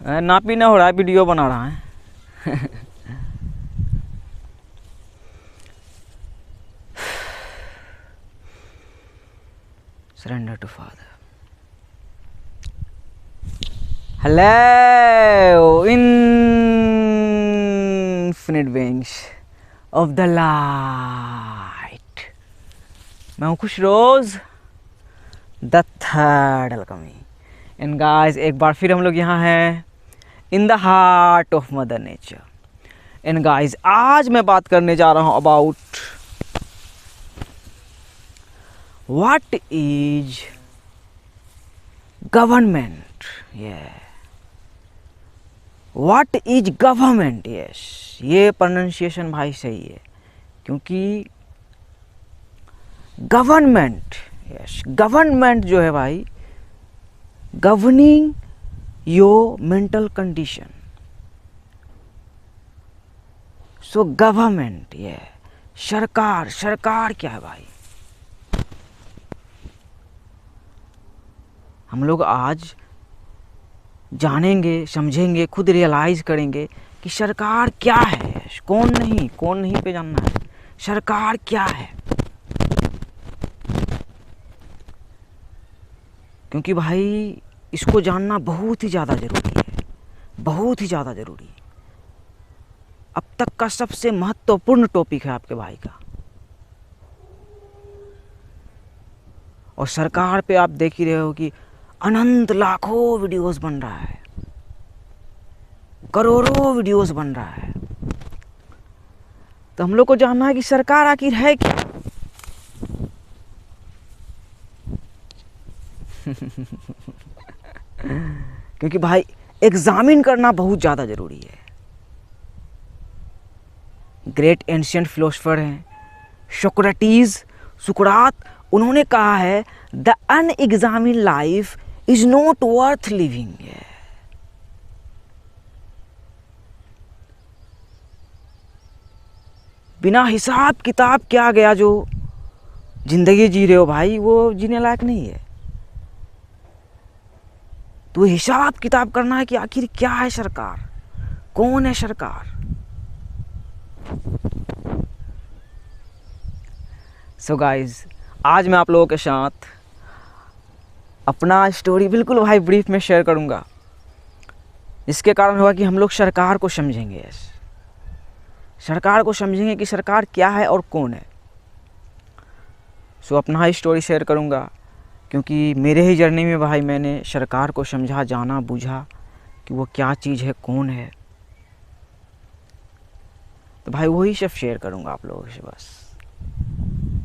नापी ना हो रहा है, वीडियो बना रहा है। Surrender to Father. Hello, infinite beings of the light. मैं हूँ खुश रोज, द थर्ड अलकमी। एंड गाइस, एक बार फिर हम लोग यहाँ हैं in the heart of mother nature. And guys, आज मैं बात करने जा रहा हूँ about what is government. What is government. Yes, ये प्रोनाउंसिएशन भाई सही है, क्योंकि गवर्नमेंट, यस, गवर्नमेंट जो है भाई, governing your mental condition. So government, ये सरकार। सरकार क्या है भाई? हम लोग आज जानेंगे, समझेंगे, खुद रियलाइज करेंगे कि सरकार क्या है। कौन नहीं पे जानना है, सरकार क्या है। क्योंकि भाई इसको जानना बहुत ही ज़्यादा ज़रूरी है, बहुत ही ज़्यादा ज़रूरी है। अब तक का सबसे महत्वपूर्ण टॉपिक है आपके भाई का। और सरकार पे आप देख ही रहे हो कि अनंत लाखों वीडियोस बन रहा है, करोड़ों वीडियोस बन रहा है। तो हम लोग को जानना है कि सरकार आखिर है क्या। क्योंकि भाई एग्जामिन करना बहुत ज़्यादा ज़रूरी है। ग्रेट एंशिएंट फिलोसफर हैं सोक्रेटिस, सुकरात, उन्होंने कहा है the unexamined life is not worth living. बिना हिसाब किताब क्या गया जो जिंदगी जी रहे हो भाई, वो जीने लायक नहीं है। तो हिसाब किताब करना है कि आखिर क्या है सरकार, कौन है सरकार। सो गाइज, आज मैं आप लोगों के साथ अपना स्टोरी बिल्कुल भाई ब्रीफ में शेयर करूंगा, जिसके कारण होगा कि हम लोग सरकार को समझेंगे। सरकार को समझेंगे कि सरकार क्या है और कौन है। सो अपना ही स्टोरी शेयर करूंगा, क्योंकि मेरे ही जर्नी में भाई मैंने सरकार को समझा, जाना, बूझा कि वो क्या चीज़ है, कौन है। तो भाई वही सब शेयर करूंगा आप लोगों से बस,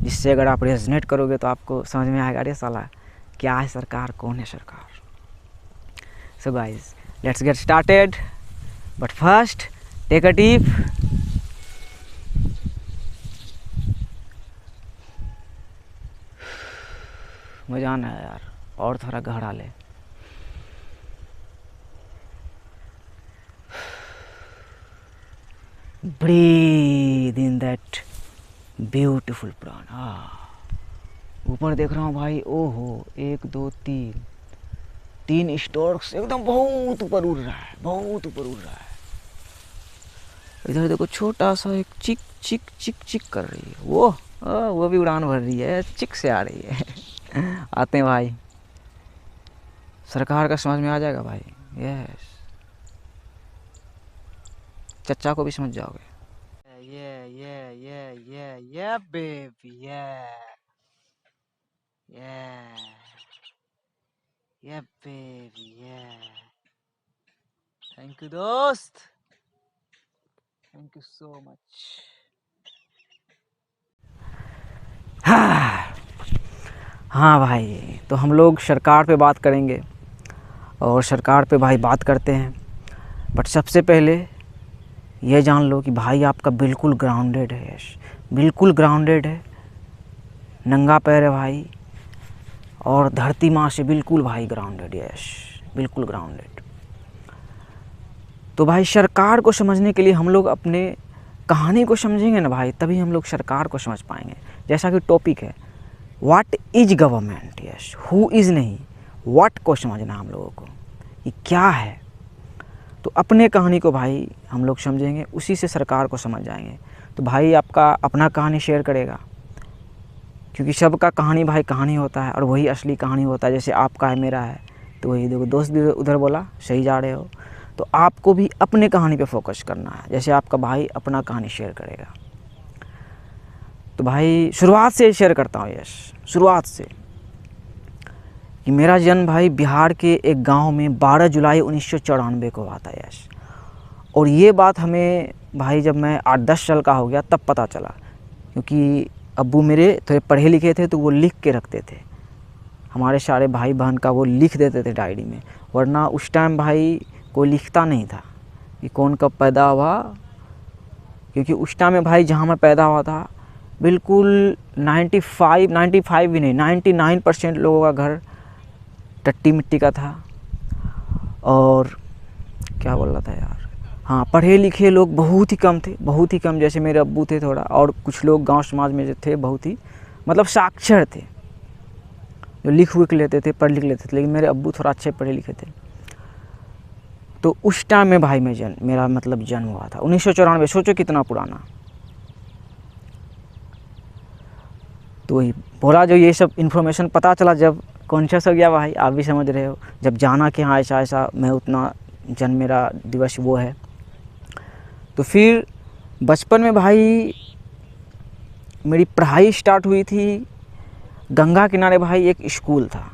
जिससे अगर आप रेजनेट करोगे तो आपको समझ में आएगा, अरे साला क्या है सरकार, कौन है सरकार। So guys, let's get started. But first take a deep मजा आना है यार, और थोड़ा गहरा ले। ब्रीथ इन दैट ब्यूटीफुल प्राण। ऊपर देख रहा हूँ भाई, ओहो, 1 2 3 स्टॉर्क्स एकदम बहुत ऊपर उड़ रहा है, बहुत ऊपर उड़ रहा है। इधर देखो छोटा सा एक चिक चिक चिक चिक कर रही है, वो भी उड़ान भर रही है, चिक से आ रही है। आते हैं भाई, सरकार का समझ में आ जाएगा भाई। यस, चच्चा को भी समझ जाओगे। ये बेबी, ये बेबी, थैंक यू दोस्त, थैंक यू सो मच। हाँ भाई, तो हम लोग सरकार पे बात करेंगे, और सरकार पे भाई बात करते हैं। बट सबसे पहले ये जान लो कि भाई आपका बिल्कुल ग्राउंडेड है। यश, बिल्कुल ग्राउंडेड है, नंगा पैर है भाई, और धरती माँ से बिल्कुल भाई ग्राउंडेड। यश, बिल्कुल ग्राउंडेड। तो भाई सरकार को समझने के लिए हम लोग अपने कहानी को समझेंगे ना भाई, तभी हम लोग सरकार को समझ पाएंगे। जैसा कि टॉपिक है what is government. Yes, who is नहीं, व्हाट को समझना हम लोगों को, ये क्या है। तो अपने कहानी को भाई हम लोग समझेंगे, उसी से सरकार को समझ जाएंगे। तो भाई आपका अपना कहानी शेयर करेगा, क्योंकि सबका कहानी भाई कहानी होता है और वही असली कहानी होता है। जैसे आपका है, मेरा है, तो वही देखो दोस्त भी उधर बोला सही जा रहे हो। तो आपको भी अपने कहानी पे फोकस करना है, जैसे आपका भाई अपना कहानी शेयर करेगा। तो भाई शुरुआत से शेयर करता हूँ यश, शुरुआत से, कि मेरा जन्म भाई बिहार के एक गांव में 12 जुलाई 1994 को हुआ था यश। और ये बात हमें भाई जब मैं 8-10 साल का हो गया तब पता चला, क्योंकि अब्बू मेरे थोड़े पढ़े लिखे थे तो वो लिख के रखते थे, हमारे सारे भाई बहन का वो लिख देते थे डायरी में। वरना उस टाइम भाई कोई लिखता नहीं था कि कौन कब पैदा हुआ, क्योंकि उस टाइम में भाई जहाँ मैं पैदा हुआ था बिल्कुल 95 भी नहीं, 99% लोगों का घर टट्टी मिट्टी का था। और क्या बोल रहा था यार, हाँ, पढ़े लिखे लोग बहुत ही कम थे, बहुत ही कम। जैसे मेरे अब्बू थे थोड़ा, और कुछ लोग गांव समाज में जो थे बहुत ही मतलब साक्षर थे, जो लिख विख लेते थे, पढ़ लिख लेते थे। लेकिन मेरे अब्बू थोड़ा अच्छे पढ़े लिखे थे। तो उस टाइम में भाई मेरा मतलब जन्म हुआ था 1994। सोचो कितना पुराना। तो वही बोला, जो ये सब इन्फॉर्मेशन पता चला जब कॉन्शियस हो गया भाई, आप भी समझ रहे हो, जब जाना कि हाँ ऐसा ऐसा मैं उतना जन्म मेरा दिवस वो है। तो फिर बचपन में भाई मेरी पढ़ाई स्टार्ट हुई थी गंगा किनारे भाई, एक स्कूल था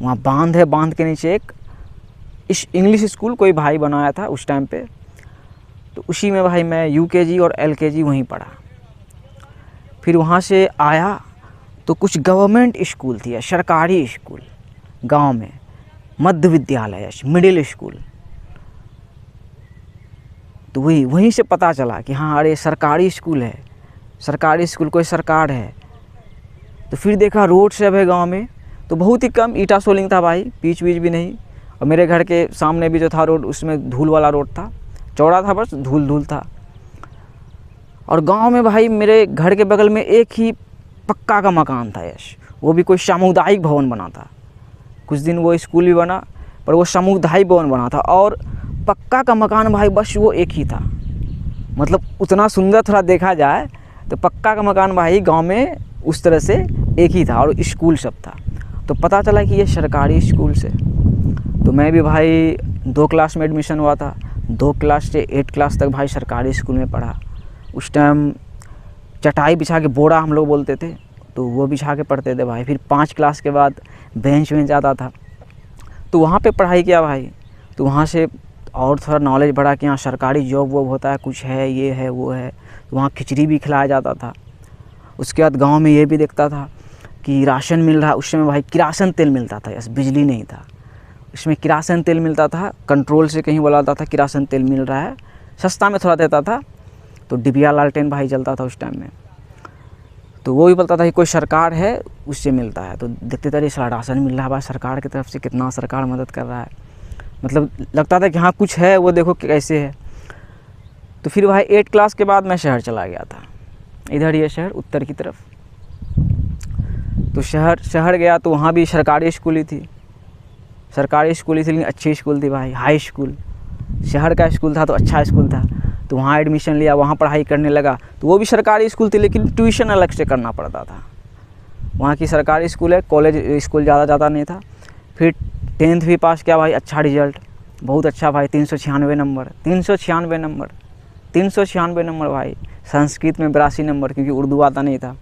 वहाँ, बांध है, बांध के नीचे एक इंग्लिश स्कूल कोई भाई बनाया था उस टाइम पे। तो उसी में भाई मैं यूकेजी और एलकेजी वहीं पढ़ा। फिर वहाँ से आया तो कुछ गवर्नमेंट स्कूल थी, सरकारी स्कूल गांव में, मध्य विद्यालय, मिडिल स्कूल। तो वहीं से पता चला कि हाँ अरे सरकारी स्कूल है, सरकारी स्कूल कोई सरकार है। तो फिर देखा रोड सब है गांव में, तो बहुत ही कम ईटा सोलिंग था भाई, पीच वीच भी नहीं। और मेरे घर के सामने भी जो था रोड, उसमें धूल वाला रोड था, चौड़ा था बस, धूल धूल था। और गांव में भाई मेरे घर के बगल में एक ही पक्का का मकान था यश, वो भी कोई सामुदायिक भवन बना था। कुछ दिन वो स्कूल भी बना, पर वो सामुदायिक भवन बना था। और पक्का का मकान भाई बस वो एक ही था, मतलब उतना सुंदर थोड़ा देखा जाए तो पक्का का मकान भाई गांव में उस तरह से एक ही था, और स्कूल सब था। तो पता चला कि ये सरकारी स्कूल से। तो मैं भी भाई 2 क्लास में एडमिशन हुआ था, 2 क्लास से 8 क्लास तक भाई सरकारी स्कूल में पढ़ा। उस टाइम चटाई बिछा के, बोरा हम लोग बोलते थे, तो वो बिछा के पढ़ते थे भाई। फिर 5 क्लास के बाद बेंच वेंच आता था, तो वहाँ पे पढ़ाई किया भाई। तो वहाँ से और थोड़ा नॉलेज बढ़ा कि यहाँ सरकारी जॉब वॉब होता है, कुछ है, ये है वो है। तो वहाँ खिचड़ी भी खिलाया जाता था। उसके बाद गांव में ये भी देखता था कि राशन मिल रहा है। उस समय भाई किरासन तेल मिलता था, यस, बिजली नहीं था, उसमें किरासन तेल मिलता था। कंट्रोल से कहीं बोला जाता था किरासन तेल मिल रहा है, सस्ता में थोड़ा देता था। तो डिबिया लालटेन भाई चलता था उस टाइम में, तो वो भी बोलता था कि कोई सरकार है उससे मिलता है। तो देखते थे सारा राशन मिल रहा है भाई सरकार की तरफ से, कितना सरकार मदद कर रहा है, मतलब लगता था कि हाँ कुछ है, वो देखो कैसे है। तो फिर भाई 8 क्लास के बाद मैं शहर चला गया था, इधर ये शहर उत्तर की तरफ। तो शहर गया तो वहाँ भी सरकारी स्कूल ही थी, सरकारी स्कूल ही थी, लेकिन अच्छी स्कूल थी भाई, हाई स्कूल। शहर का स्कूल था तो अच्छा स्कूल था। तो वहाँ एडमिशन लिया, वहाँ पढ़ाई करने लगा। तो वो भी सरकारी स्कूल थी, लेकिन ट्यूशन अलग से करना पड़ता था। वहाँ की सरकारी स्कूल है, कॉलेज स्कूल ज़्यादा नहीं था। फिर 10th भी पास किया भाई, अच्छा रिजल्ट, बहुत अच्छा भाई, 396 नंबर, 396 नंबर, 396 नंबर भाई। संस्कृत में 82 नंबर, क्योंकि उर्दू आता नहीं था।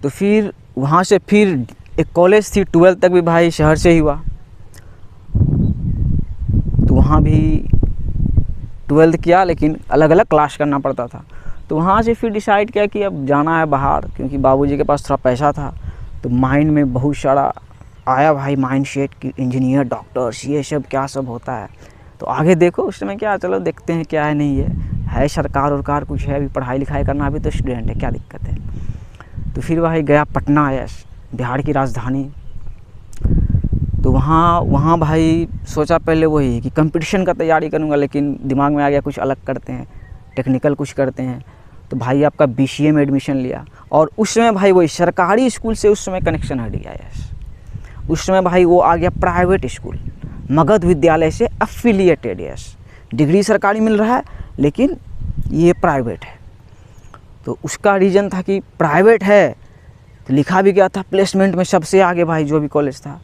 तो फिर वहाँ से फिर एक कॉलेज थी, 12th तक भी भाई शहर से ही हुआ। तो वहाँ भी 12th किया, लेकिन अलग अलग क्लास करना पड़ता था। तो वहाँ से फिर डिसाइड किया कि अब जाना है बाहर, क्योंकि बाबूजी के पास थोड़ा पैसा था। तो माइंड में बहुत सारा आया भाई, माइंड सेट कि इंजीनियर, डॉक्टर्स, ये सब क्या सब होता है। तो आगे देखो, उस समय क्या, चलो देखते हैं क्या है, नहीं है सरकार उरकार कुछ है, अभी पढ़ाई लिखाई करना, अभी तो स्टूडेंट है, क्या दिक्कत है। तो फिर भाई गया पटना, आया बिहार की राजधानी। तो वहाँ भाई सोचा पहले वही कि कंपटीशन का तैयारी करूँगा, लेकिन दिमाग में आ गया कुछ अलग करते हैं, टेक्निकल कुछ करते हैं। तो भाई आपका BCA में एडमिशन लिया। और उस समय भाई वही सरकारी स्कूल से उस समय कनेक्शन हट गया, यस। उस समय भाई वो आ गया प्राइवेट स्कूल। मगध विद्यालय से एफिलिएटेड। यस, डिग्री सरकारी मिल रहा है लेकिन ये प्राइवेट है। तो उसका रीज़न था कि प्राइवेट है, तो लिखा भी गया था प्लेसमेंट में सबसे आगे भाई, जो भी कॉलेज था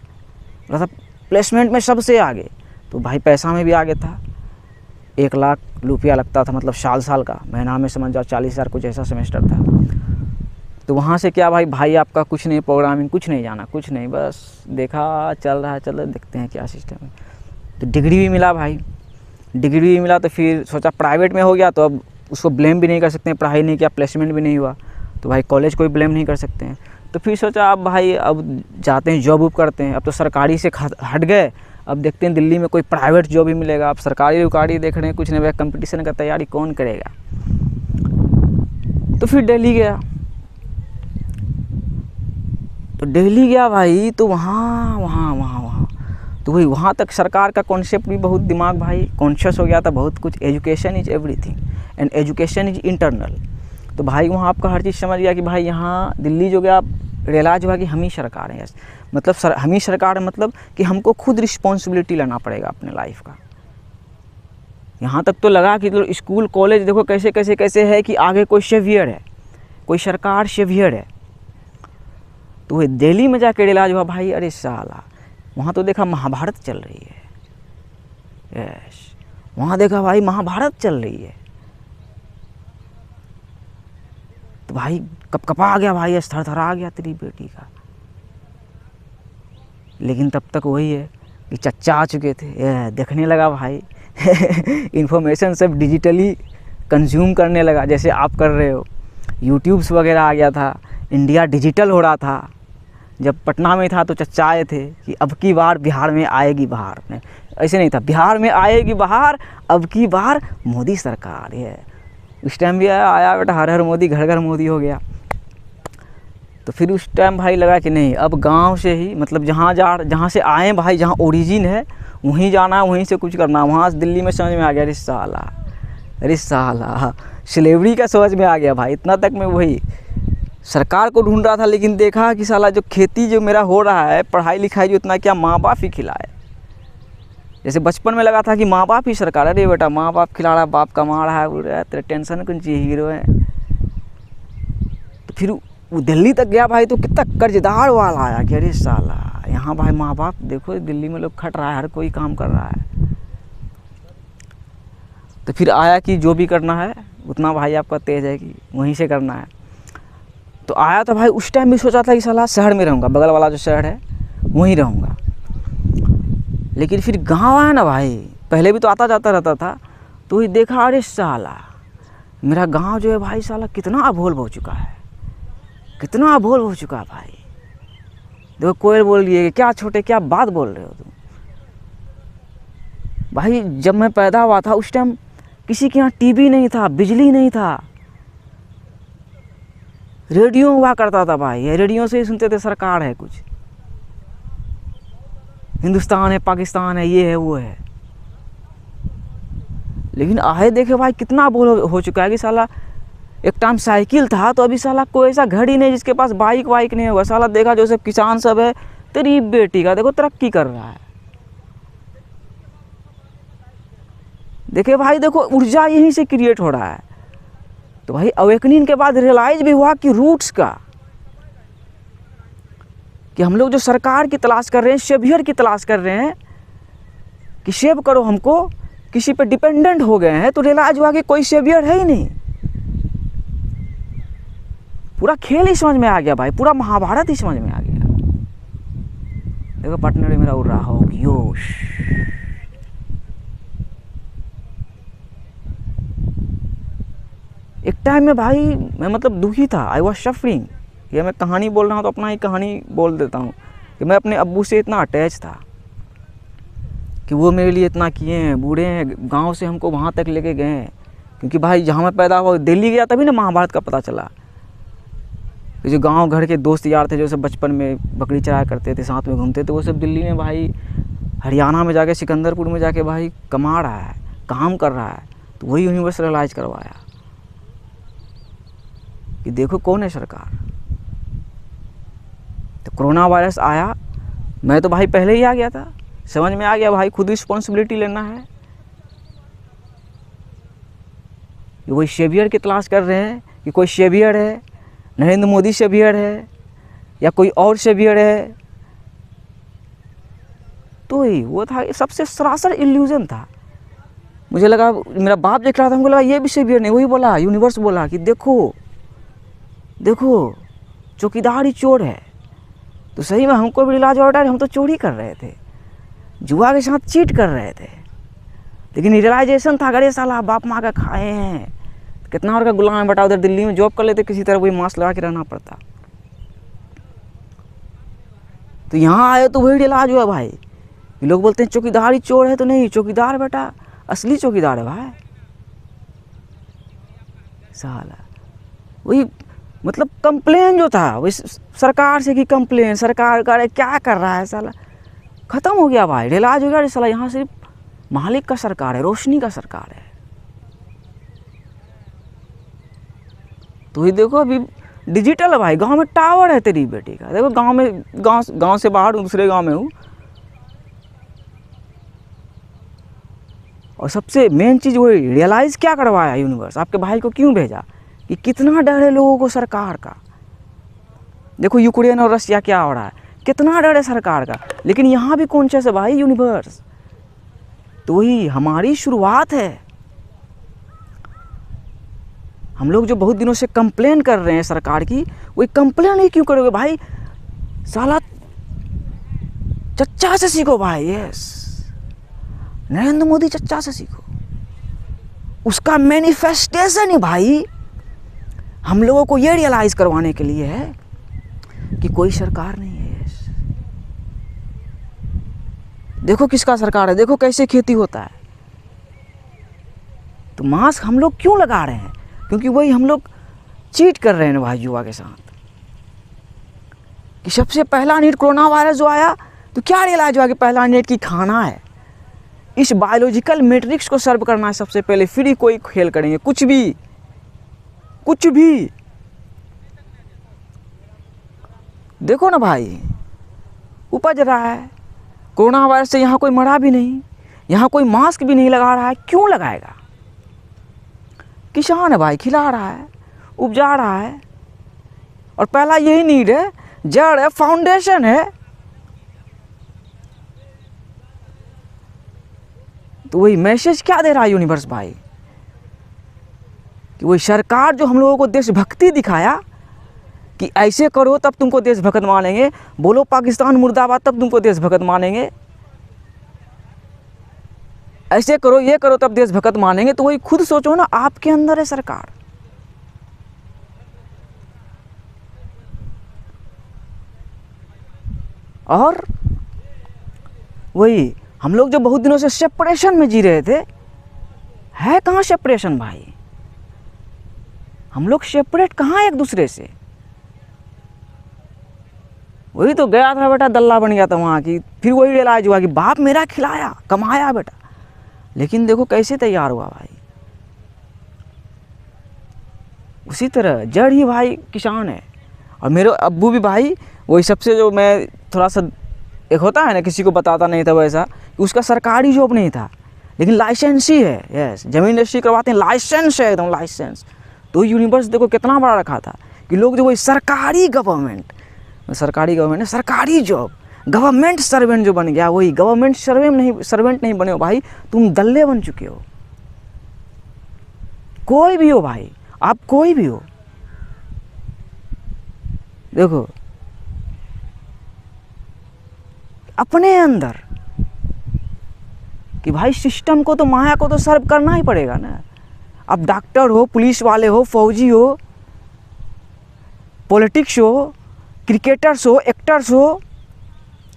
मतलब प्लेसमेंट में सबसे आगे। तो भाई पैसा में भी आगे था, 1 लाख रुपया लगता था, मतलब साल का, महीना में समझ जाओ 40,000 कुछ ऐसा सेमेस्टर था। तो वहाँ से क्या भाई आपका कुछ नहीं, प्रोग्रामिंग कुछ नहीं जाना, कुछ नहीं, बस देखा चल रहा है, देखते हैं क्या सिस्टम है। तो डिग्री भी मिला भाई, डिग्री भी मिला। तो फिर सोचा प्राइवेट में हो गया तो अब उसको ब्लेम भी नहीं कर सकते हैं, पढ़ाई नहीं किया, प्लेसमेंट भी नहीं हुआ, तो भाई कॉलेज को भी ब्लेम नहीं कर सकते हैं। तो फिर सोचा अब भाई अब जाते हैं जॉब वॉब करते हैं। अब तो सरकारी से हट गए, अब देखते हैं दिल्ली में कोई प्राइवेट जॉब ही मिलेगा। अब सरकारी रुकारी देख रहे हैं, कुछ नहीं भाई, कंपटीशन का तैयारी कौन करेगा। तो फिर दिल्ली गया, तो दिल्ली गया भाई, तो वहाँ तो भाई वहाँ तक सरकार का कॉन्सेप्ट भी बहुत दिमाग भाई कॉन्शियस हो गया था, बहुत कुछ। Education is everything and education is internal. तो भाई वहाँ आपका हर चीज़ समझ गया कि भाई यहाँ दिल्ली जो गया, रियलाइज हुआ कि हम ही सरकार हैं। यस, मतलब हम ही सरकार है, मतलब कि हमको खुद रिस्पॉन्सिबिलिटी लेना पड़ेगा अपने लाइफ का। यहाँ तक तो लगा कि तो स्कूल कॉलेज देखो कैसे है कि आगे कोई सेवियर है, कोई सरकार सेवियर है। तो वही दिल्ली में जाकर रियलाइज हुआ भाई, अरे साला, वहाँ तो देखा महाभारत चल रही है। यस, वहाँ देखा भाई महाभारत चल रही है। तो भाई कपकपा आ गया भाई, थरथरा गया तेरी बेटी का। लेकिन तब तक वही है कि चच्चा आ चुके थे, देखने लगा भाई इन्फॉर्मेशन सब डिजिटली कंज्यूम करने लगा, जैसे आप कर रहे हो। यूट्यूब्स वगैरह आ गया था, इंडिया डिजिटल हो रहा था। जब पटना में था तो चच्चा आए थे कि अब की बार बिहार में आएगी बहार, नहीं ऐसे नहीं था, बिहार में आएगी बहार, अब की बार मोदी सरकार है। उस टाइम भी आया बेटा, हर हर मोदी, घर घर मोदी हो गया। तो फिर उस टाइम भाई लगा कि नहीं, अब गांव से ही, मतलब जहाँ से आए भाई, जहाँ ओरिजिन है वहीं जाना है, वहीं से कुछ करना। वहाँ से दिल्ली में समझ में आ गया, अरे साला स्लेवरी का समझ में आ गया भाई। इतना तक मैं वही सरकार को ढूंढ रहा था, लेकिन देखा कि साला जो खेती जो मेरा हो रहा है, पढ़ाई लिखाई जो इतना क्या, माँ बाप ही खिलाए। जैसे बचपन में लगा था कि माँ बाप ही सरकार, अरे बेटा माँ बाप खिला रहा, बाप कमा रहा है, बोल रहा है तेरे टेंशन कौन चाहिए, हीरो है। तो फिर वो दिल्ली तक गया भाई, तो कितना कर्जदार वाला आया कि अरे साला, यहाँ भाई माँ बाप देखो, दिल्ली में लोग खट रहा है, हर कोई काम कर रहा है। तो फिर आया कि जो भी करना है उतना भाई आपका तेज है कि वहीं से करना है। तो आया तो भाई उस टाइम भी सोचा था कि साला शहर में रहूँगा, बगल वाला जो शहर है वहीं रहूँगा। लेकिन फिर गांव आया ना भाई, पहले भी तो आता जाता रहता था, तो ही देखा अरे साला मेरा गांव जो है भाई, साला कितना अभोल हो चुका है, कितना अभोल हो चुका है भाई। देखो कोयल बोल रही है, क्या छोटे क्या बात बोल रहे हो तुम। भाई जब मैं पैदा हुआ था उस टाइम किसी के यहाँ टीवी नहीं था, बिजली नहीं था, रेडियो हुआ करता था भाई, ये रेडियो से ही सुनते थे सरकार है कुछ, हिंदुस्तान है, पाकिस्तान है, ये है वो है। लेकिन आए देखे भाई कितना बोल हो चुका है कि साला एक टाइम साइकिल था, तो अभी साला कोई ऐसा घर ही नहीं जिसके पास बाइक वाइक नहीं होगा। साला देखा जो सब किसान सब है, तेरी बेटी का देखो तरक्की कर रहा है। देखे भाई, देखो ऊर्जा यहीं से क्रिएट हो रहा है। तो भाई अवेकनिंग के बाद रियलाइज भी हुआ कि रूट्स का, कि हम लोग जो सरकार की तलाश कर रहे हैं, सेवियर की तलाश कर रहे हैं कि सेव करो हमको, किसी पे डिपेंडेंट हो गए हैं। तो रियलाइज हुआ कि कोई सेवियर है ही नहीं। पूरा खेल ही समझ में आ गया भाई, पूरा महाभारत ही समझ में आ गया। देखो पार्टनर मेरा उड़ रहा हो, योश एक टाइम में भाई मैं मतलब दुखी था, आई वॉज सफरिंग। ये मैं कहानी बोल रहा हूँ तो अपना ही कहानी बोल देता हूँ कि मैं अपने अब्बू से इतना अटैच था कि वो मेरे लिए इतना किए हैं, बूढ़े हैं, गांव से हमको वहाँ तक लेके गए हैं। क्योंकि भाई जहाँ मैं पैदा हुआ दिल्ली गया, तभी ना महाभारत का पता चला कि जो गांव घर के दोस्त यार थे, जो सब बचपन में बकरी चराया करते थे, साथ में घूमते थे, वो सब दिल्ली में भाई, हरियाणा में जाके, सिकंदरपुर में जाके भाई कमा रहा है, काम कर रहा है। तो वही यूनिवर्स रियलाइज करवाया कि देखो कौन है सरकार। तो कोरोना वायरस आया, मैं तो भाई पहले ही आ गया था, समझ में आ गया भाई, खुद रिस्पॉन्सिबिलिटी लेना है। ये वही शेवियर की तलाश कर रहे हैं कि कोई शेवियर है, नरेंद्र मोदी शेवियर है या कोई और शेवियर है। तो ही वो था, सबसे सरासर इल्यूजन था। मुझे लगा, मेरा बाप देख रहा था, हमको लगा ये भी शेवियर नहीं। वही बोला, यूनिवर्स बोला कि देखो देखो चौकीदार ही चोर है। तो सही में हमको भी इलाज ऑर्डर, हम तो चोरी कर रहे थे, जुआ के साथ चीट कर रहे थे। लेकिन रियलाइजेशन था, अरे साला बाप माँ का खाए हैं, कितना और का गुलाम है बेटा। उधर दिल्ली में जॉब कर लेते, किसी तरह वही मास्क लगा के रहना पड़ता। तो यहाँ आए तो वही इलाज हुआ भाई। ये लोग बोलते हैं चौकीदार ही चोर है, तो नहीं, चौकीदार बेटा असली चौकीदार है भाई। साला वही मतलब कंप्लेन जो था वही सरकार से की कंप्लेन, सरकार करे क्या कर रहा है साला, खत्म हो गया भाई। रियलाइज हो गया साला यहाँ सिर्फ मालिक का सरकार है, रोशनी का सरकार है। तो ये देखो अभी डिजिटल है भाई, गांव में टावर है तेरी बेटी का। देखो गांव में, गांव से बाहर दूसरे गांव में हूँ। और सबसे मेन चीज़ वही रियलाइज़ क्या करवाया यूनिवर्स, आपके भाई को क्यों भेजा, कि कितना डर है लोगों को सरकार का। देखो यूक्रेन और रशिया क्या हो रहा है, कितना डर है सरकार का। लेकिन यहाँ भी कॉन्शियस है भाई यूनिवर्स। तो वही हमारी शुरुआत है। हम लोग जो बहुत दिनों से कंप्लेन कर रहे हैं सरकार की, वही कंप्लेन ही क्यों करोगे भाई। साला चच्चा से सीखो भाई। यस, नरेंद्र मोदी चच्चा से सीखो। उसका मैनिफेस्टेशन ही भाई हम लोगों को ये रियलाइज करवाने के लिए है कि कोई सरकार नहीं है। यस, देखो किसका सरकार है, देखो कैसे खेती होता है। तो मास्क हम लोग क्यों लगा रहे हैं, क्योंकि वही हम लोग चीट कर रहे हैं भाई युवा के साथ। कि सबसे पहला नीट कोरोना वायरस जो आया, तो क्या रियलाइज हुआ कि पहला नीट की खाना है, इस बायोलॉजिकल मैट्रिक्स को सर्व करना है सबसे पहले, फिर ही कोई खेल करेंगे। कुछ भी देखो ना भाई, उपज रहा है कोरोना वायरस से। यहाँ कोई मरा भी नहीं, यहाँ कोई मास्क भी नहीं लगा रहा है। क्यों लगाएगा, किसान है भाई, खिला रहा है, उपजा रहा है। और पहला यही नीड है, जड़ है, फाउंडेशन है। तो वही मैसेज क्या दे रहा है यूनिवर्स भाई, कि वही सरकार जो हम लोगों को देशभक्ति दिखाया कि ऐसे करो तब तुमको देशभक्त मानेंगे, बोलो पाकिस्तान मुर्दाबाद तब तुमको देशभक्त मानेंगे, ऐसे करो ये करो तब देशभक्त मानेंगे। तो वही खुद सोचो ना, आपके अंदर है सरकार। और वही हम लोग जो बहुत दिनों से सेपरेशन में जी रहे थे, है कहाँ सेपरेशन भाई। हम लोग सेपरेट कहाँ एक दूसरे से। वही तो गया था बेटा, दल्ला बन गया था वहाँ की। फिर वही रियलाइज हुआ कि बाप मेरा खिलाया, कमाया बेटा। लेकिन देखो कैसे तैयार हुआ भाई। उसी तरह जड़ ही भाई किसान है। और मेरे अब्बू भी भाई वही सबसे, जो मैं थोड़ा सा एक होता है ना, किसी को बताता नहीं था वैसा, कि उसका सरकारी जॉब नहीं था लेकिन लाइसेंस ही है। यस, जमीन रजिस्ट्री करवाते हैं, लाइसेंस है एकदम लाइसेंस। तो यूनिवर्स देखो कितना बड़ा रखा था कि लोग जो वही सरकारी गवर्नमेंट है, सरकारी जॉब, गवर्नमेंट सर्वेंट जो बन गया, वही गवर्नमेंट सर्वेंट नहीं बने हो भाई, तुम दल्ले बन चुके हो। कोई भी हो भाई, आप कोई भी हो। देखो अपने अंदर कि भाई सिस्टम को तो, माया को तो सर्व करना ही पड़ेगा ना। अब डॉक्टर हो, पुलिस वाले हो, फौजी हो, पॉलिटिक्स हो, क्रिकेटर्स हो, एक्टर्स हो,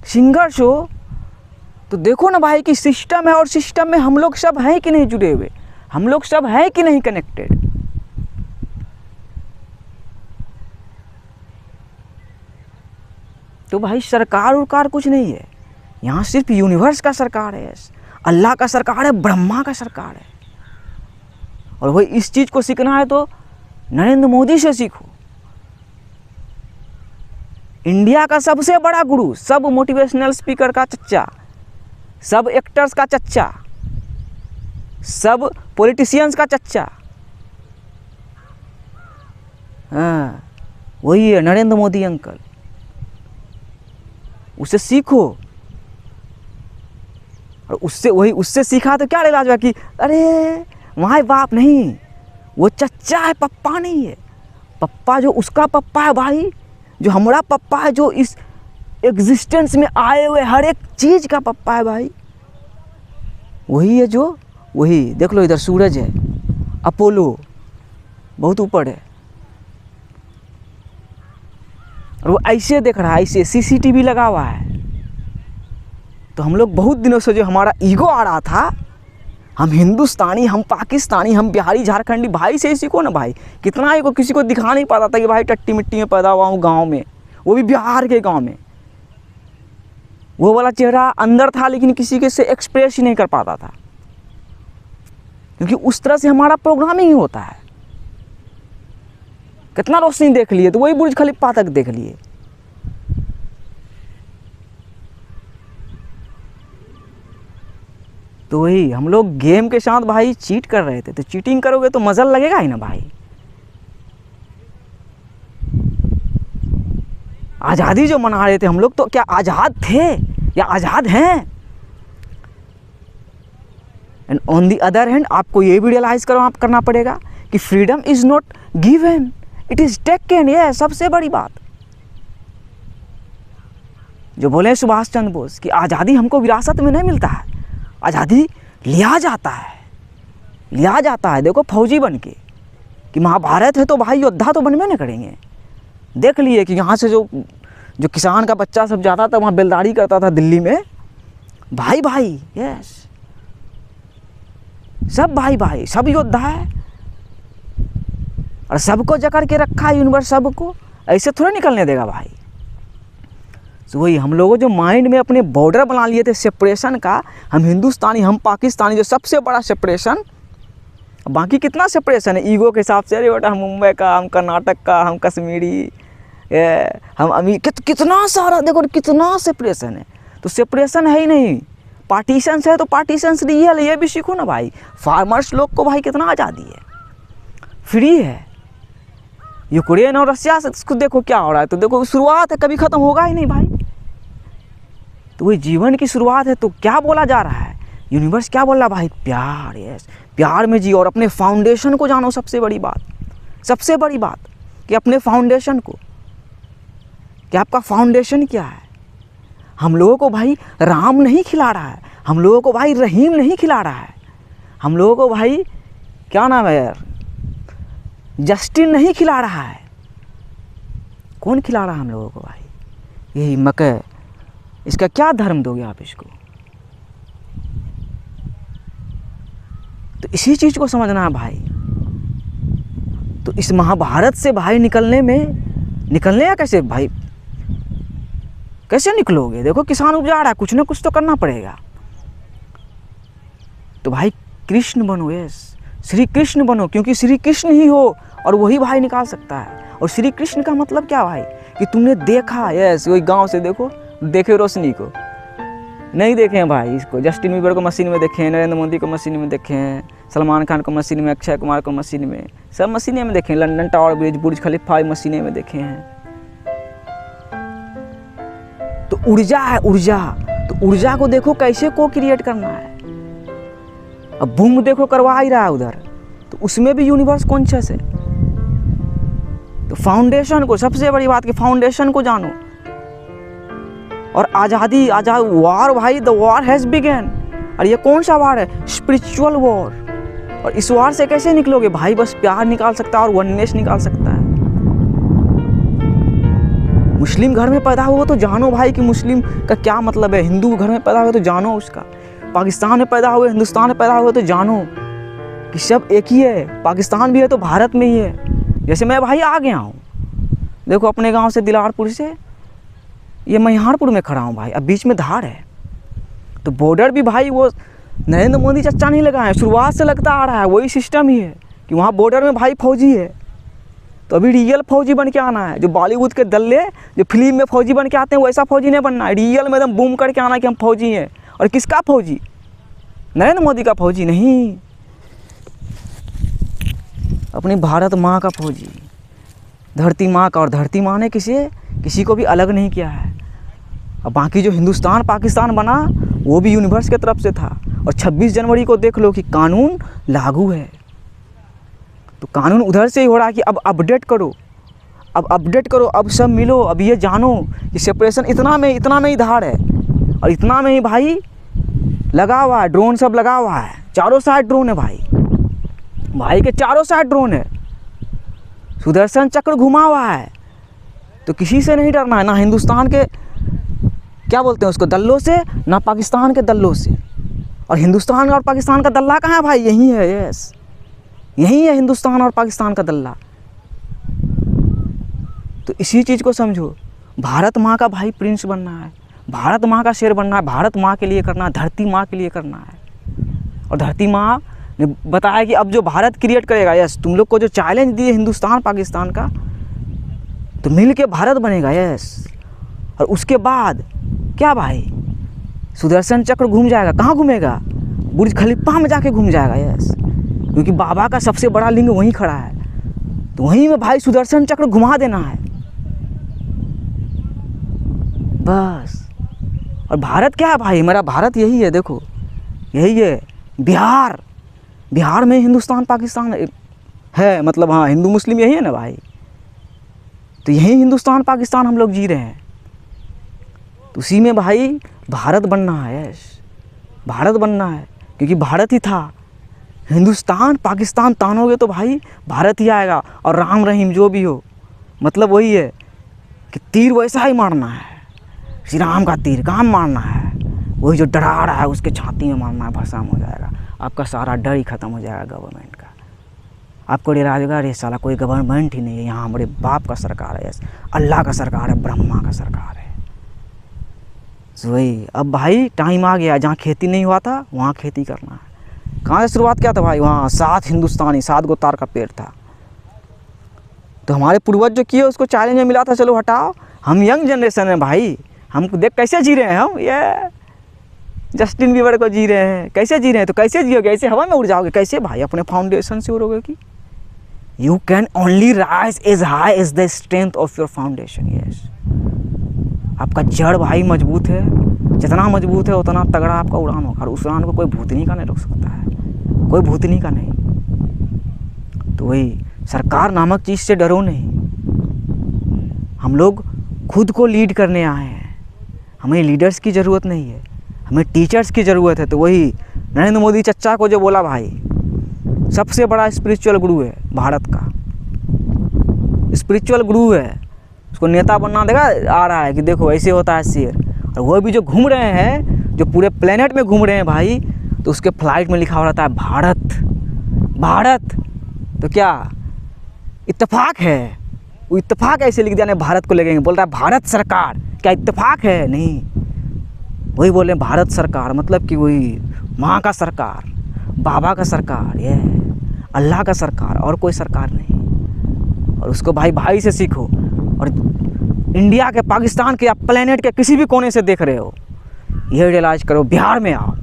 सिंगर्स हो, तो देखो ना भाई कि सिस्टम है। और सिस्टम में हम लोग सब हैं कि नहीं जुड़े हुए, हम लोग सब हैं कि नहीं कनेक्टेड। तो भाई सरकार उरकार कुछ नहीं है, यहाँ सिर्फ यूनिवर्स का सरकार है, अल्लाह का सरकार है, ब्रह्मा का सरकार है। और वही इस चीज़ को सीखना है तो नरेंद्र मोदी से सीखो। इंडिया का सबसे बड़ा गुरु, सब मोटिवेशनल स्पीकर का चच्चा, सब एक्टर्स का चच्चा, सब पॉलिटिशियंस का चच्चा। हाँ, वही है नरेंद्र मोदी अंकल, उससे सीखो। और उससे सीखा तो क्या इलाज हुआ कि अरे माय बाप नहीं, वो चच्चा है, पप्पा नहीं है। पप्पा जो उसका पप्पा है भाई, जो हमारा पप्पा है, जो इस एग्जिस्टेंस में आए हुए हर एक चीज़ का पप्पा है भाई, वही है। जो वही देख लो, इधर सूरज है, अपोलो बहुत ऊपर है, और वो ऐसे देख रहा है, ऐसे सीसीटीवी लगा हुआ है। तो हम लोग बहुत दिनों से जो हमारा ईगो आ रहा था, हम हिंदुस्तानी, हम पाकिस्तानी, हम बिहारी झारखंडी, भाई से ही सीखो ना भाई। कितना ईगो किसी को दिखा नहीं पाता था कि भाई टट्टी मिट्टी में पैदा हुआ हूँ गांव में, वो भी बिहार के गांव में। वो वाला चेहरा अंदर था, लेकिन किसी के से एक्सप्रेस ही नहीं कर पाता था, क्योंकि उस तरह से हमारा प्रोग्रामिंग ही होता है। कितना रोशनी देख लिए, तो वही बुर्ज खलीफा तक देख लिए। तो वही हम लोग गेम के साथ भाई चीट कर रहे थे। तो चीटिंग करोगे तो मजा लगेगा ही ना भाई। आज़ादी जो मना रहे थे हम लोग, तो क्या आज़ाद थे या आज़ाद हैं? And on the other hand आपको ये भी रियलाइज करना पड़ेगा कि freedom is not given, it is taken. ये सबसे बड़ी बात जो बोले सुभाष चंद्र बोस कि आज़ादी हमको विरासत में नहीं मिलता है, आज़ादी लिया जाता है। देखो फौजी बन के, कि महाभारत है तो भाई योद्धा तो बनबे नहीं करेंगे। देख लिए कि यहाँ से जो किसान का बच्चा सब जाता था वहाँ बेलदारी करता था दिल्ली में, भाई यस, सब भाई सब योद्धा है, और सबको जकड़ के रखा है यूनिवर्स, सबको ऐसे थोड़ा निकलने देगा भाई। तो वही हम लोगों जो माइंड में अपने बॉर्डर बना लिए थे सेपरेशन का, हम हिंदुस्तानी, हम पाकिस्तानी, जो सबसे बड़ा सेपरेशन। बाकी कितना सेपरेशन है ईगो के हिसाब से, अरे बेटा हम मुंबई का, हम कर्नाटक का, हम कश्मीरी, हम अमीर, कितना सारा देखो कितना सेपरेशन है। तो सेपरेशन है ही नहीं, पार्टीशन है। तो पार्टीशन रियल है, ये भी सीखो ना भाई। फार्मर्स लोग को भाई कितना आज़ादी है, फ्री है। यूक्रेन और रशिया से खुद देखो क्या हो रहा है। तो देखो शुरुआत है, कभी ख़त्म होगा ही नहीं भाई। तो वही जीवन की शुरुआत है। तो क्या बोला जा रहा है, यूनिवर्स क्या बोल रहा है भाई? प्यार, यस, प्यार में जियो और अपने फाउंडेशन को जानो। सबसे बड़ी बात कि अपने फाउंडेशन को, कि आपका फाउंडेशन क्या है। हम लोगों को भाई राम नहीं खिला रहा है, हम लोगों को भाई रहीम नहीं खिला रहा है, हम लोगों को भाई क्या नाम है यार, जस्टिन नहीं खिला रहा है। कौन खिला रहा है हम लोगों को भाई? यही मकई। इसका क्या धर्म दोगे आप इसको? तो इसी चीज़ को समझना है भाई। तो इस महाभारत से भाई निकलने या कैसे भाई, कैसे निकलोगे? देखो किसान उपजा रहा है, कुछ ना कुछ तो करना पड़ेगा। तो भाई कृष्ण बनो, यस, श्री कृष्ण बनो, क्योंकि श्री कृष्ण ही हो और वही भाई निकाल सकता है। और श्री कृष्ण का मतलब क्या भाई? कि तुमने देखा, यस, वही गांव से देखो, देखे रोशनी को, नहीं देखे हैं भाई इसको, जस्टिन बीबर को मशीन में देखे हैं, नरेंद्र मोदी को मशीन में देखे हैं, सलमान खान को मशीन में, अक्षय कुमार को मशीन में, सब मशीने में देखे हैं। लंदन टावर ब्रिज, बुर्ज खलीफा मशीने में देखे हैं। तो ऊर्जा है, ऊर्जा। तो ऊर्जा को देखो कैसे को क्रिएट करना है। अब बूम देखो करवा ही रहा है उधर, तो उसमें भी यूनिवर्स कॉन्शियस है। तो फाउंडेशन को, सबसे बड़ी बात कि फाउंडेशन को जानो। और आज़ादी, वार भाई, द वॉर हैज़ बिगन। और ये कौन सा वार है? Spiritual war. और इस वार से कैसे निकलोगे भाई? बस प्यार निकाल सकता है और वननेस निकाल सकता है। मुस्लिम घर में पैदा हुआ तो जानो भाई कि मुस्लिम का क्या मतलब है। हिंदू घर में पैदा हुआ तो जानो उसका। पाकिस्तान में पैदा हुए, हिंदुस्तान में पैदा हुए तो जानो कि सब एक ही है। पाकिस्तान भी है तो भारत में ही है। जैसे मैं भाई आ गया हूँ, देखो अपने गांव से, दिलारपुर से ये महियारपुर में खड़ा हूँ भाई। अब बीच में धार है, तो बॉर्डर भी भाई वो नरेंद्र मोदी चच्चा नहीं लगाए, शुरुआत से लगता आ रहा है। वही सिस्टम ही है कि वहाँ बॉर्डर में भाई फौजी है। तो अभी रियल फौजी बन के आना है। जो बॉलीवुड के दल्ले जो फिल्म में फौजी बन के आते हैं वैसा फौजी नहीं बनना है। रियल में एकदम बूम करके आना है कि हम फौजी हैं और किसका फौजी? नरेंद्र मोदी का फौजी नहीं, अपनी भारत माँ का फौजी, धरती माँ का। और धरती माँ ने किसी को भी अलग नहीं किया है। और बाकी जो हिंदुस्तान पाकिस्तान बना वो भी यूनिवर्स के तरफ से था। और 26 जनवरी को देख लो कि कानून लागू है, तो कानून उधर से ही हो रहा है कि अब अपडेट करो, अब अपडेट करो, अब सब मिलो, अब ये जानो कि सेपरेशन इतना में ही धार है। और इतना में ही भाई लगा हुआ है, ड्रोन सब लगा हुआ है, चारों साइड ड्रोन है भाई के चारों साइड ड्रोन है, सुदर्शन चक्र घुमा हुआ है। तो किसी से नहीं डरना है, ना हिंदुस्तान के क्या बोलते हैं उसको दल्लों से, ना पाकिस्तान के दल्लों से। और हिंदुस्तान और पाकिस्तान का दल्ला कहाँ है भाई? यही है, यस यही है हिंदुस्तान और पाकिस्तान का दल्ला। तो इसी चीज़ को समझो, भारत माँ का भाई प्रिंस बनना है, भारत माँ का शेर बनना है, भारत माँ के लिए करना है, धरती माँ के लिए करना है। और धरती माँ ने बताया कि अब जो भारत क्रिएट करेगा, यस तुम लोग को जो चैलेंज दिए हिंदुस्तान पाकिस्तान का, तो मिल के भारत बनेगा, यस। और उसके बाद क्या भाई, सुदर्शन चक्र घूम जाएगा। कहाँ घूमेगा? बुर्ज खलीफा में जाके घूम जाएगा, यस, क्योंकि बाबा का सबसे बड़ा लिंग वहीं खड़ा है। तो वहीं में भाई सुदर्शन चक्र घुमा देना है बस। और भारत क्या है भाई? मेरा भारत यही है, देखो यही है, बिहार में हिंदुस्तान पाकिस्तान है, मतलब हाँ हिंदू मुस्लिम यही है ना भाई। तो यही हिंदुस्तान पाकिस्तान हम लोग जी रहे हैं। तो उसी में भाई भारत बनना है, यस भारत बनना है, क्योंकि भारत ही था। हिंदुस्तान पाकिस्तान तानोगे तो भाई भारत ही आएगा। और राम रहीम जो भी हो, मतलब वही है कि तीर वैसा ही मारना है, श्री राम का तीर कहाँ मारना है, वही जो डरा रहा है उसके छाती में मारना है, भस्म हो जाएगा, आपका सारा डर ही ख़त्म हो जाएगा गवर्नमेंट का। आपको डरा देगा, अरे साला कोई गवर्नमेंट ही नहीं है, यहाँ हमारे बाप का सरकार है, यस अल्लाह का सरकार है, ब्रह्मा का सरकार है। तो वही अब भाई टाइम आ गया, जहाँ खेती नहीं हुआ था वहाँ खेती करना है। कहाँ से शुरुआत किया था भाई? वहाँ 7 गो तार का पेड़ था। तो हमारे पूर्वज जो किए उसको चैलेंज में मिला था, चलो हटाओ। हम यंग जनरेशन है भाई, हमको देख कैसे जी रहे हैं हम, ये जस्टिन बीबर को जी रहे हैं, कैसे जी रहे हैं। तो कैसे जियोगे? ऐसे हवा में उड़ जाओगे कैसे भाई? अपने फाउंडेशन से उड़ोगे कि you can only rise as high as the strength of your foundation. Yes, आपका जड़ भाई मजबूत है, जितना मजबूत है उतना तगड़ा आपका उड़ान होगा। और उस उड़ान को कोई भूतनी का नहीं रोक सकता है, कोई भूतनी का नहीं। तो वही सरकार नामक चीज़ से डरो नहीं, हम लोग खुद को लीड करने आए हैं, हमें लीडर्स की ज़रूरत नहीं है, हमें टीचर्स की ज़रूरत है। तो वही नरेंद्र मोदी चच्चा को जो बोला भाई, सबसे बड़ा स्पिरिचुअल गुरु है भारत का, स्पिरिचुअल गुरु है, उसको नेता बनना देखा आ रहा है कि देखो ऐसे होता है शेर। और वो भी जो घूम रहे हैं, जो पूरे प्लेनेट में घूम रहे हैं भाई, तो उसके फ्लाइट में लिखा हो रहता है भारत। तो क्या इत्तेफाक है? वो इत्तेफाक ऐसे लिख दिया, नहीं भारत को लगेंगे, बोल रहा है भारत सरकार। क्या इत्तेफाक है? नहीं, वही बोले भारत सरकार, मतलब कि वही माँ का सरकार, बाबा का सरकार, ये अल्लाह का सरकार, और कोई सरकार नहीं। और उसको भाई से सीखो। और इंडिया के, पाकिस्तान के या प्लेनेट के किसी भी कोने से देख रहे हो, ये रियलाइज करो, बिहार में आओ।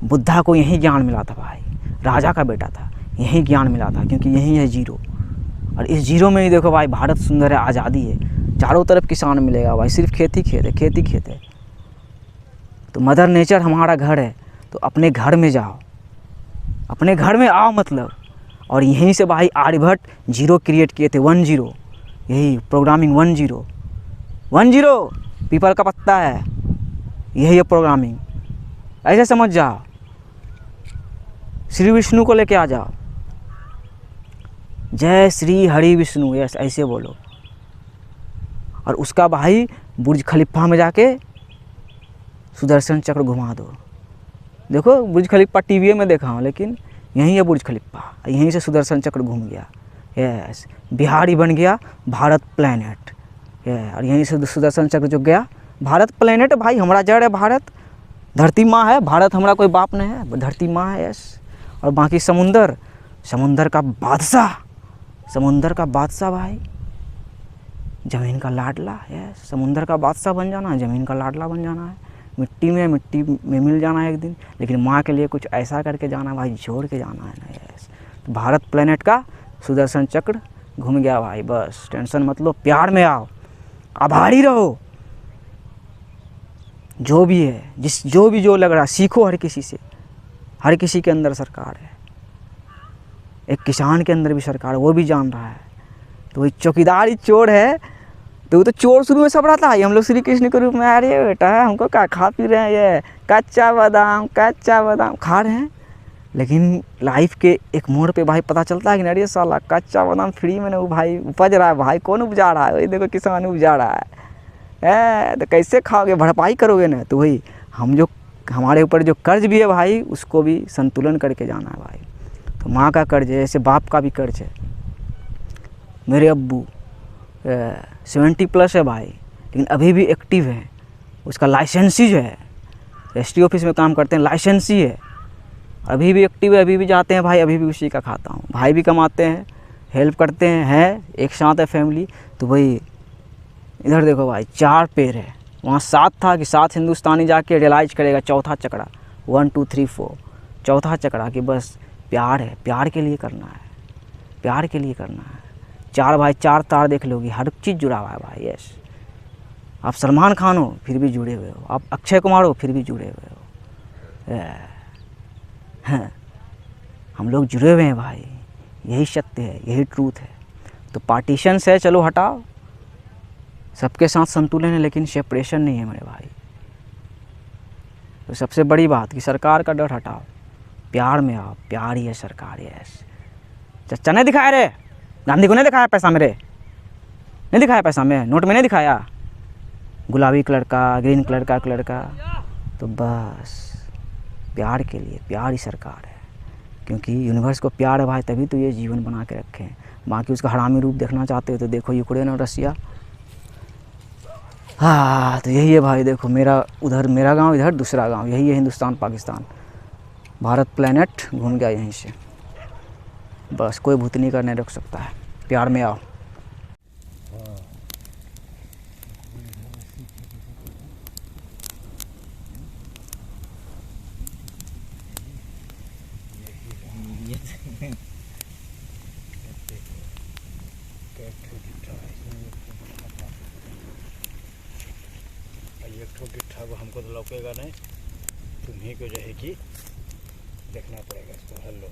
बुद्धा को यही ज्ञान मिला था भाई, राजा का बेटा था, यही ज्ञान मिला था, क्योंकि यही है जीरो। और इस जीरो में ही देखो भाई भारत सुंदर है, आज़ादी है, चारों तरफ किसान मिलेगा भाई, सिर्फ खेती खेत है। तो मदर नेचर हमारा घर है, तो अपने घर में जाओ, अपने घर में आओ मतलब। और यहीं से भाई आर्यभट्ट जीरो क्रिएट किए थे, 10, यही प्रोग्रामिंग 10 पीपल का पत्ता है, यही है प्रोग्रामिंग। ऐसे समझ जाओ, श्री विष्णु को लेके आ जाओ, जय श्री हरि विष्णु, यस ऐसे बोलो। और उसका भाई बुर्ज खलीफा में जाके सुदर्शन चक्र घुमा दो। देखो बुर्ज खलीफा टीवी में देखा हूँ, लेकिन यहीं है बुर्ज खलीफा, यहीं से सुदर्शन चक्र घूम गया, यस बिहार ही बन गया भारत प्लेनेट। और यहीं से सुदर्शन चक्र जो गया भारत प्लेनेट। भाई हमारा जड़ है भारत, धरती माँ है, भारत हमारा कोई बाप नहीं है, धरती माँ है, यस। और बाकी समुंदर का बादशाह भाई, ज़मीन का लाडला, यस। समुंदर का बादशाह बन जाना है, ज़मीन का लाडला बन जाना है, मिट्टी में मिल जाना है एक दिन, लेकिन माँ के लिए कुछ ऐसा करके जाना भाई, जोड़ के जाना है ना। यस, तो भारत प्लेनेट का सुदर्शन चक्र घूम गया भाई, बस टेंशन मत लो, प्यार में आओ, आभारी रहो, जो भी है, जो लग रहा सीखो हर किसी से। हर किसी के अंदर सरकार है, एक किसान के अंदर भी सरकार है, वो भी जान रहा है। तो वही चौकीदार ही चोर है, तो वो तो चोर शुरू में सब रहता है। हम लोग श्री कृष्ण के रूप में आ रही है बेटा, हमको क्या खा पी रहे हैं, ये कच्चा बादाम खा रहे हैं। लेकिन लाइफ के एक मोड़ पे भाई पता चलता है कि अरे साला कच्चा बादाम फ्री में ना वो भाई उपज रहा है, भाई कौन उपजा रहा है, वही देखो किसान उपजा रहा है। तो कैसे खाओगे, भरपाई करोगे ना। तो वही हमारे ऊपर जो कर्ज भी है भाई, उसको भी संतुलन करके जाना है भाई। तो माँ का कर्ज है, ऐसे बाप का भी कर्ज है। मेरे अब्बू 70+ है भाई, लेकिन अभी भी एक्टिव है। उसका लाइसेंसी जो है, रजिस्ट्री ऑफिस में काम करते हैं, लाइसेंसी है, अभी भी एक्टिव है, अभी भी जाते हैं भाई, अभी भी उसी का खाता हूँ। भाई भी कमाते हैं, हेल्प करते हैं, एक साथ है फैमिली। तो भाई इधर देखो भाई 4 पैर है, वहाँ 7 था कि 7 हिंदुस्तानी जाके रियलाइज करेगा, चौथा चक्रा 1 2 3 4 चौथा चक्रा कि बस प्यार है, प्यार के लिए करना है, प्यार के लिए करना है। 4 भाई 4 तार देख लोगी, हर चीज़ जुड़ा हुआ है भाई। यस, आप सलमान खान हो फिर भी जुड़े हुए हो, आप अक्षय कुमार हो फिर भी जुड़े हुए हो। हाँ, हम लोग जुड़े हुए हैं भाई, यही सत्य है, यही ट्रूथ है। तो पार्टीशन है, चलो हटाओ, सबके साथ संतुलन है, लेकिन सेपरेशन नहीं है मेरे भाई। तो सबसे बड़ी बात कि सरकार का डर हटाओ, प्यार में आओ, प्यार ही है सरकार। यस, चचा नहीं दिखाया रे, गांधी को नहीं दिखाया पैसा, मेरे नहीं दिखाया पैसा, में नोट में नहीं दिखाया, गुलाबी कलर का, ग्रीन कलर का। तो बस प्यार के लिए, प्यार ही सरकार है। क्योंकि यूनिवर्स को प्यार है भाई, तभी तो ये जीवन बना के रखे हैं। बाकी उसका हरामी रूप देखना चाहते हो तो देखो यूक्रेन और रसिया। हाँ, तो यही है भाई, देखो उधर मेरा गांव, इधर दूसरा गांव, यही है हिंदुस्तान पाकिस्तान। भारत प्लेनेट घूम गया यहीं से, बस कोई भूतनी कर नहीं रख सकता है। प्यार में आओ। एक ठो गिट्ठा को हमको तो लौकेगा नहीं, तुम्ही को जो है कि देखना पड़ेगा इसको। हेलो।